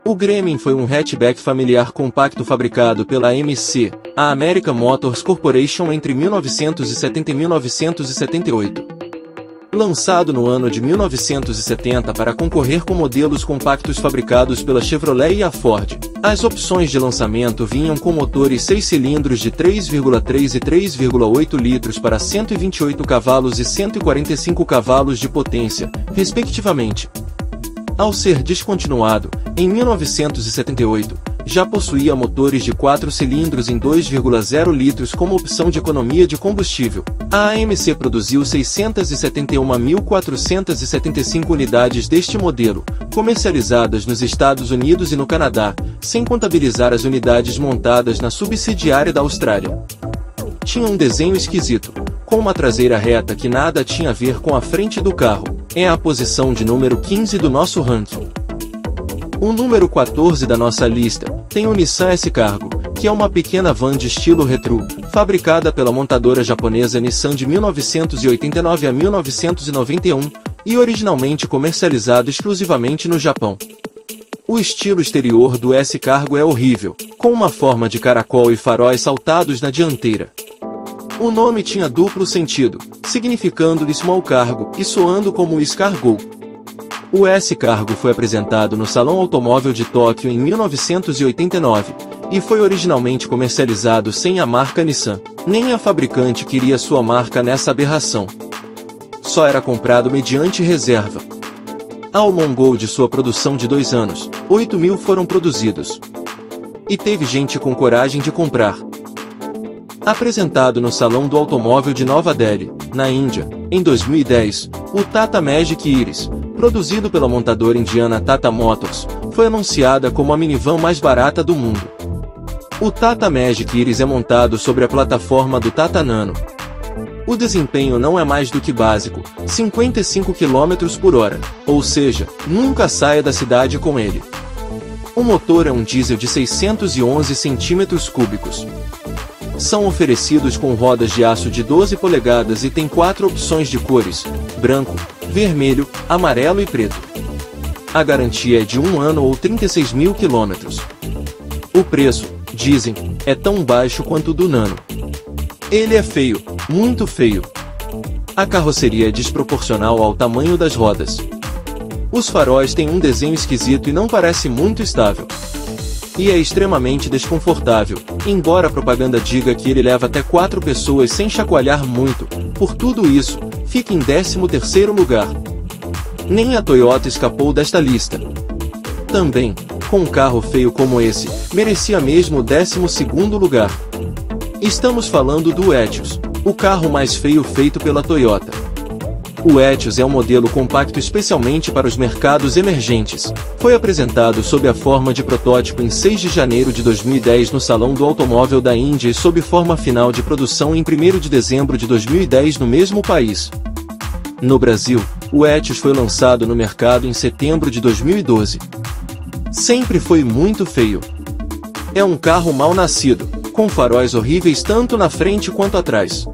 O Gremlin foi um hatchback familiar compacto fabricado pela AMC, a American Motors Corporation, entre 1970 e 1978. Lançado no ano de 1970 para concorrer com modelos compactos fabricados pela Chevrolet e a Ford, as opções de lançamento vinham com motores 6 cilindros de 3,3 e 3,8 litros para 128 cavalos e 145 cavalos de potência, respectivamente. Ao ser descontinuado, em 1978, já possuía motores de 4 cilindros em 2,0 litros como opção de economia de combustível. A AMC produziu 671.475 unidades deste modelo, comercializadas nos Estados Unidos e no Canadá, sem contabilizar as unidades montadas na subsidiária da Austrália. Tinha um desenho esquisito, com uma traseira reta que nada tinha a ver com a frente do carro. É a posição de número 15 do nosso ranking. O número 14 da nossa lista tem o Nissan S-Cargo, que é uma pequena van de estilo retrô, fabricada pela montadora japonesa Nissan de 1989 a 1991, e originalmente comercializado exclusivamente no Japão. O estilo exterior do S-Cargo é horrível, com uma forma de caracol e faróis saltados na dianteira. O nome tinha duplo sentido, significando Small Cargo e soando como Escargot. O S-Cargo foi apresentado no Salão Automóvel de Tóquio em 1989, e foi originalmente comercializado sem a marca Nissan. Nem a fabricante queria sua marca nessa aberração. Só era comprado mediante reserva. Ao longo de sua produção de 2 anos, 8.000 foram produzidos. E teve gente com coragem de comprar. Apresentado no Salão do Automóvel de Nova Delhi, na Índia, em 2010, o Tata Magic Iris, produzido pela montadora indiana Tata Motors, foi anunciada como a minivan mais barata do mundo. O Tata Magic Iris é montado sobre a plataforma do Tata Nano. O desempenho não é mais do que básico, 55 km por hora, ou seja, nunca saia da cidade com ele. O motor é um diesel de 611 cm3. São oferecidos com rodas de aço de 12 polegadas e tem 4 opções de cores: branco, vermelho, amarelo e preto. A garantia é de 1 ano ou 36.000 km. O preço, dizem, é tão baixo quanto o do Nano. Ele é feio, muito feio. A carroceria é desproporcional ao tamanho das rodas. Os faróis têm um desenho esquisito e não parece muito estável. E é extremamente desconfortável, embora a propaganda diga que ele leva até 4 pessoas sem chacoalhar muito. Por tudo isso, fica em 13º lugar. Nem a Toyota escapou desta lista. Também, com um carro feio como esse, merecia mesmo o 12º lugar. Estamos falando do Etios, o carro mais feio feito pela Toyota. O Etios é um modelo compacto especialmente para os mercados emergentes. Foi apresentado sob a forma de protótipo em 6 de janeiro de 2010 no Salão do Automóvel da Índia e sob forma final de produção em 1º de dezembro de 2010 no mesmo país. No Brasil, o Etios foi lançado no mercado em setembro de 2012. Sempre foi muito feio. É um carro mal nascido, com faróis horríveis tanto na frente quanto atrás.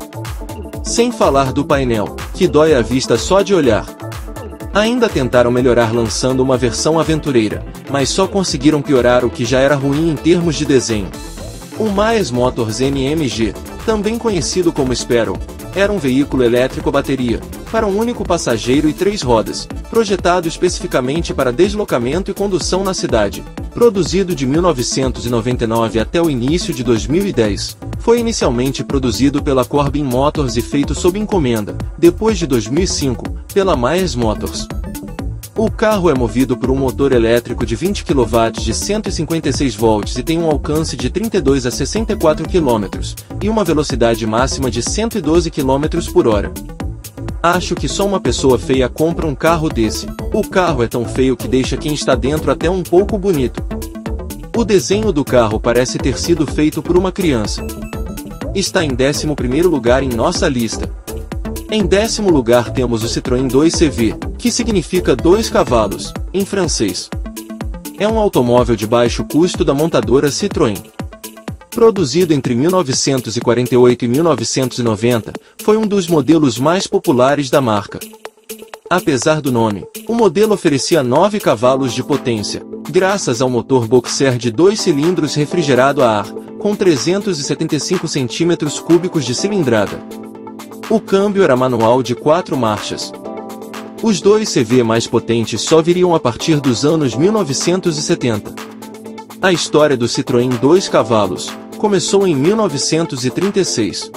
Sem falar do painel, que dói a vista só de olhar. Ainda tentaram melhorar lançando uma versão aventureira, mas só conseguiram piorar o que já era ruim em termos de desenho. O Maes Motors MMG, também conhecido como Sparrow, era um veículo elétrico bateria, para um único passageiro e 3 rodas, projetado especificamente para deslocamento e condução na cidade. Produzido de 1999 até o início de 2010, foi inicialmente produzido pela Corbin Motors e feito sob encomenda, depois de 2005, pela Maes Motors. O carro é movido por um motor elétrico de 20 kW de 156 volts e tem um alcance de 32 a 64 km, e uma velocidade máxima de 112 km por hora. Acho que só uma pessoa feia compra um carro desse. O carro é tão feio que deixa quem está dentro até um pouco bonito. O desenho do carro parece ter sido feito por uma criança. Está em 11º lugar em nossa lista. Em 10º lugar temos o Citroën 2CV, que significa 2 cavalos, em francês. É um automóvel de baixo custo da montadora Citroën. Produzido entre 1948 e 1990, foi um dos modelos mais populares da marca. Apesar do nome, o modelo oferecia 9 cavalos de potência, graças ao motor boxer de 2 cilindros refrigerado a ar, com 375 cm3 de cilindrada. O câmbio era manual de 4 marchas. Os 2 CV mais potentes só viriam a partir dos anos 1970. A história do Citroën 2 cavalos começou em 1936.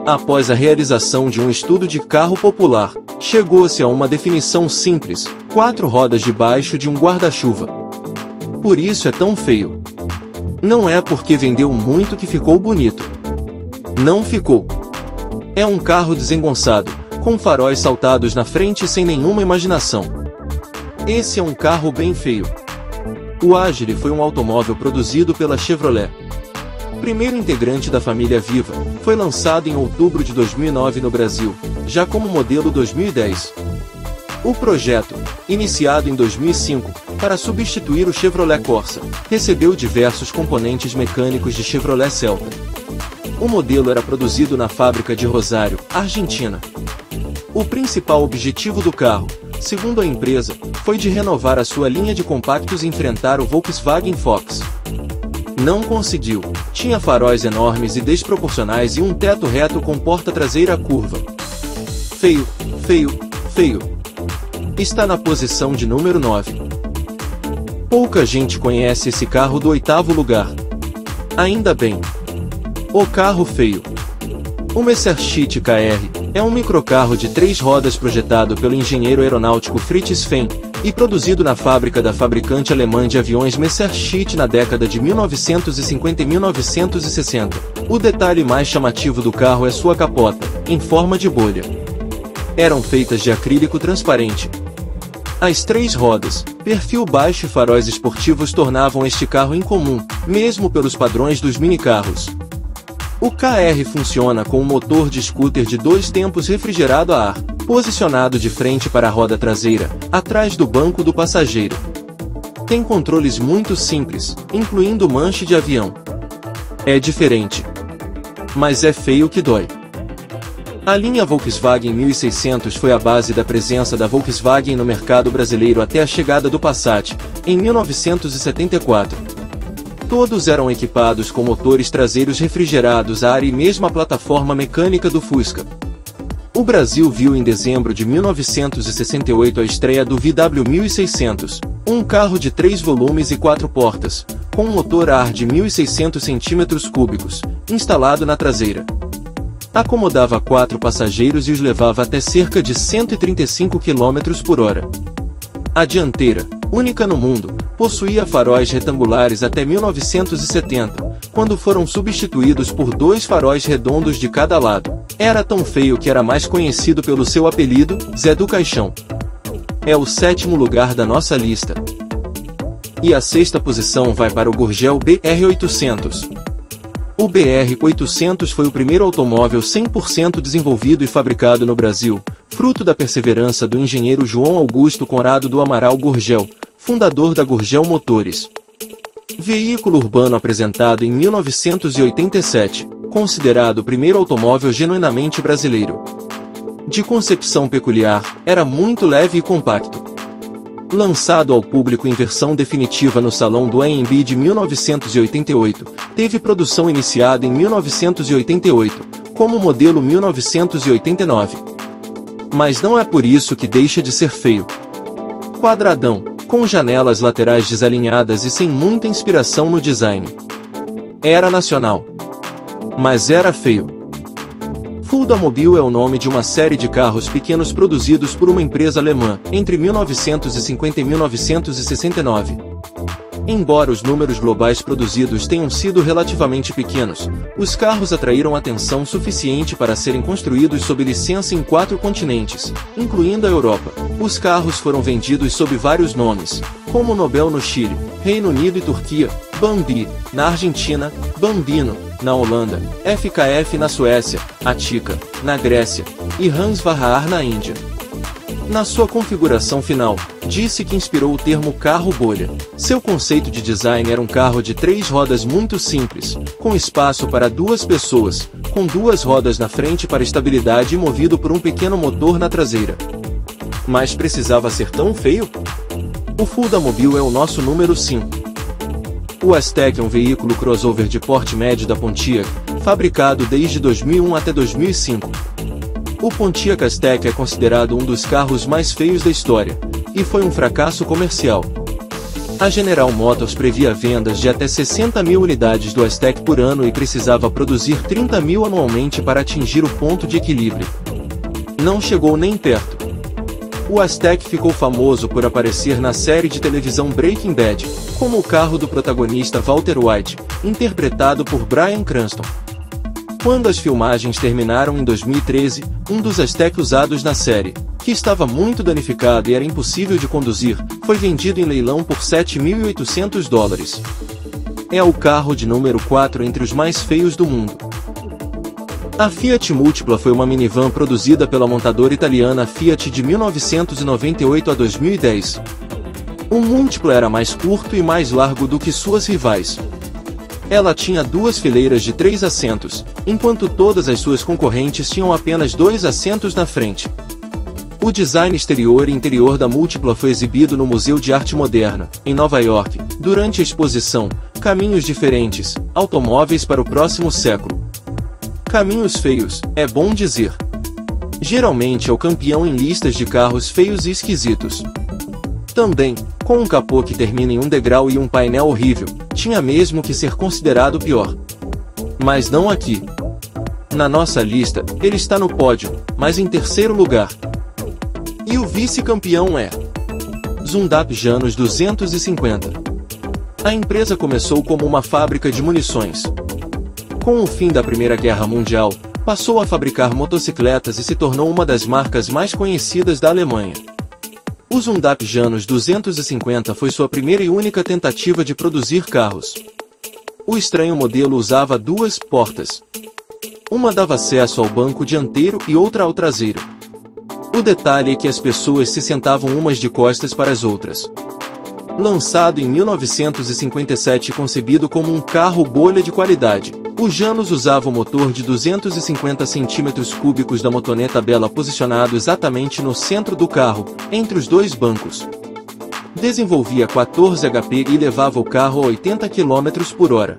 Após a realização de um estudo de carro popular, chegou-se a uma definição simples: 4 rodas debaixo de um guarda-chuva. Por isso é tão feio. Não é porque vendeu muito que ficou bonito. Não ficou. É um carro desengonçado, com faróis saltados na frente sem nenhuma imaginação. Esse é um carro bem feio. O Agile foi um automóvel produzido pela Chevrolet. Primeiro integrante da família Viva, foi lançado em outubro de 2009 no Brasil, já como modelo 2010. O projeto, iniciado em 2005, para substituir o Chevrolet Corsa, recebeu diversos componentes mecânicos de Chevrolet Celta. O modelo era produzido na fábrica de Rosário, Argentina. O principal objetivo do carro, segundo a empresa, foi de renovar a sua linha de compactos e enfrentar o Volkswagen Fox. Não conseguiu. Tinha faróis enormes e desproporcionais e um teto reto com porta traseira curva. Feio, feio, feio. Está na posição de número 9. Pouca gente conhece esse carro do 8º lugar. Ainda bem. O carro feio. O Messerschmitt KR é um microcarro de 3 rodas projetado pelo engenheiro aeronáutico Fritz Fehn e produzido na fábrica da fabricante alemã de aviões Messerschmitt na década de 1950 e 1960. O detalhe mais chamativo do carro é sua capota, em forma de bolha. Eram feitas de acrílico transparente. As 3 rodas, perfil baixo e faróis esportivos tornavam este carro incomum, mesmo pelos padrões dos minicarros. O KR funciona com um motor de scooter de 2 tempos refrigerado a ar, posicionado de frente para a roda traseira, atrás do banco do passageiro. Tem controles muito simples, incluindo manche de avião. É diferente. Mas é feio que dói. A linha Volkswagen 1600 foi a base da presença da Volkswagen no mercado brasileiro até a chegada do Passat, em 1974. Todos eram equipados com motores traseiros refrigerados a ar e mesma plataforma mecânica do Fusca. O Brasil viu em dezembro de 1968 a estreia do VW 1600, um carro de 3 volumes e 4 portas, com um motor a ar de 1.600 cm3, instalado na traseira. Acomodava 4 passageiros e os levava até cerca de 135 km por hora. A dianteira, única no mundo, possuía faróis retangulares até 1970, quando foram substituídos por 2 faróis redondos de cada lado. Era tão feio que era mais conhecido pelo seu apelido, Zé do Caixão. É o 7º lugar da nossa lista. E a 6ª posição vai para o Gurgel BR800. O BR800 foi o primeiro automóvel 100% desenvolvido e fabricado no Brasil, fruto da perseverança do engenheiro João Augusto Conrado do Amaral Gurgel, fundador da Gurgel Motores. Veículo urbano apresentado em 1987, considerado o primeiro automóvel genuinamente brasileiro. De concepção peculiar, era muito leve e compacto. Lançado ao público em versão definitiva no Salão do AMB de 1988, teve produção iniciada em 1988, como modelo 1989. Mas não é por isso que deixa de ser feio. Quadradão, com janelas laterais desalinhadas e sem muita inspiração no design. Era nacional. Mas era feio. Fulda-Mobil é o nome de uma série de carros pequenos produzidos por uma empresa alemã, entre 1950 e 1969. Embora os números globais produzidos tenham sido relativamente pequenos, os carros atraíram atenção suficiente para serem construídos sob licença em 4 continentes, incluindo a Europa. Os carros foram vendidos sob vários nomes, como Nobel no Chile, Reino Unido e Turquia, Bambi, na Argentina, Bambino, na Holanda, FKF na Suécia, Atica, na Grécia, e Hans Vahar na Índia. Na sua configuração final, disse que inspirou o termo carro bolha. Seu conceito de design era um carro de 3 rodas muito simples, com espaço para 2 pessoas, com 2 rodas na frente para estabilidade e movido por um pequeno motor na traseira. Mas precisava ser tão feio? O Fundamobil é o nosso número 5. O Aztek é um veículo crossover de porte médio da Pontiac, fabricado desde 2001 até 2005. O Pontiac Aztek é considerado um dos carros mais feios da história, e foi um fracasso comercial. A General Motors previa vendas de até 60 mil unidades do Aztek por ano e precisava produzir 30 mil anualmente para atingir o ponto de equilíbrio. Não chegou nem perto. O Aztek ficou famoso por aparecer na série de televisão Breaking Bad, como o carro do protagonista Walter White, interpretado por Bryan Cranston. Quando as filmagens terminaram em 2013, um dos Aztek usados na série, que estava muito danificado e era impossível de conduzir, foi vendido em leilão por $7.800. É o carro de número 4 entre os mais feios do mundo. A Fiat Multipla foi uma minivan produzida pela montadora italiana Fiat de 1998 a 2010. O Multipla era mais curto e mais largo do que suas rivais. Ela tinha 2 fileiras de 3 assentos, enquanto todas as suas concorrentes tinham apenas 2 assentos na frente. O design exterior e interior da Multipla foi exibido no Museu de Arte Moderna, em Nova York, durante a exposição Caminhos Diferentes, Automóveis para o Próximo Século. Caminhos feios, é bom dizer. Geralmente é o campeão em listas de carros feios e esquisitos. Também, com um capô que termina em um degrau e um painel horrível, tinha mesmo que ser considerado pior. Mas não aqui. Na nossa lista, ele está no pódio, mas em terceiro lugar. E o vice-campeão é Zundap Janus 250. A empresa começou como uma fábrica de munições. Com o fim da Primeira Guerra Mundial, passou a fabricar motocicletas e se tornou uma das marcas mais conhecidas da Alemanha. O Zundap Janus 250 foi sua primeira e única tentativa de produzir carros. O estranho modelo usava 2 portas. Uma dava acesso ao banco dianteiro e outra ao traseiro. O detalhe é que as pessoas se sentavam umas de costas para as outras. Lançado em 1957 e concebido como um carro bolha de qualidade, o Janus usava o motor de 250 cm3 da motoneta Bella posicionado exatamente no centro do carro, entre os 2 bancos. Desenvolvia 14 HP e levava o carro a 80 km/h.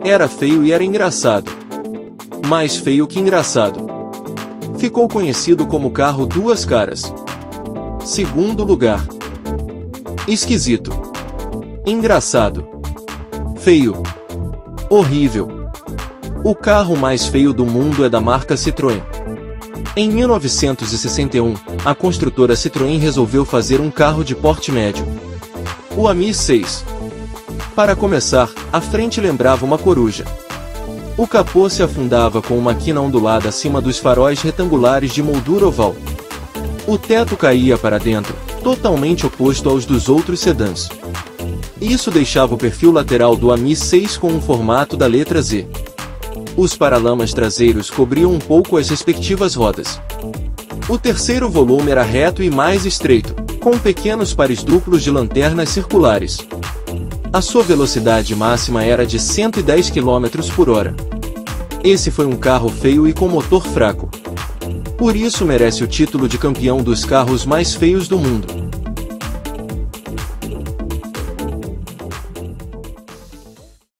Era feio e era engraçado. Mais feio que engraçado. Ficou conhecido como carro 2 caras. Segundo lugar. Esquisito. Engraçado. Feio. Horrível. O carro mais feio do mundo é da marca Citroën. Em 1961, a construtora Citroën resolveu fazer um carro de porte médio. O Ami 6. Para começar, a frente lembrava uma coruja. O capô se afundava com uma quina ondulada acima dos faróis retangulares de moldura oval. O teto caía para dentro, totalmente oposto aos dos outros sedãs. Isso deixava o perfil lateral do Ami 6 com um formato da letra Z. Os paralamas traseiros cobriam um pouco as respectivas rodas. O terceiro volume era reto e mais estreito, com pequenos pares duplos de lanternas circulares. A sua velocidade máxima era de 110 km/h. Esse foi um carro feio e com motor fraco. Por isso merece o título de campeão dos carros mais feios do mundo.